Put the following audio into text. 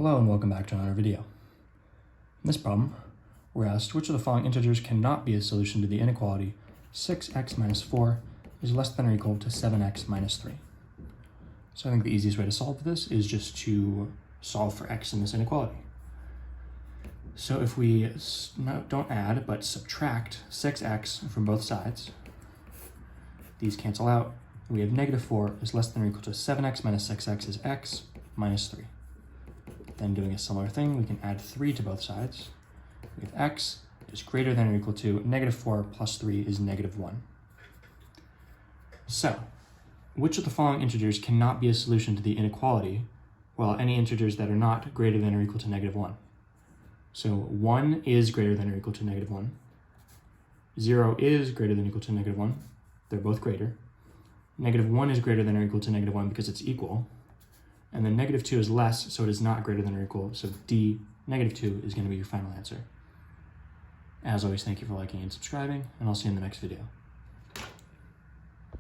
Hello and welcome back to another video. In this problem, we're asked which of the following integers cannot be a solution to the inequality 6x minus 4 is less than or equal to 7x minus 3. So I think the easiest way to solve this is just to solve for x in this inequality. So if we don't add but subtract 6x from both sides, these cancel out. We have negative 4 is less than or equal to 7x minus 6x is x minus 3. Then doing a similar thing, we can add 3 to both sides. We have x is greater than or equal to negative 4 plus 3 is negative 1. So, which of the following integers cannot be a solution to the inequality? Well, any integers that are not greater than or equal to negative 1. So 1 is greater than or equal to negative 1. 0 is greater than or equal to negative 1. They're both greater. Negative 1 is greater than or equal to negative 1 because it's equal. And then negative 2 is less, so it is not greater than or equal. So D, negative 2, is going to be your final answer. As always, thank you for liking and subscribing, and I'll see you in the next video.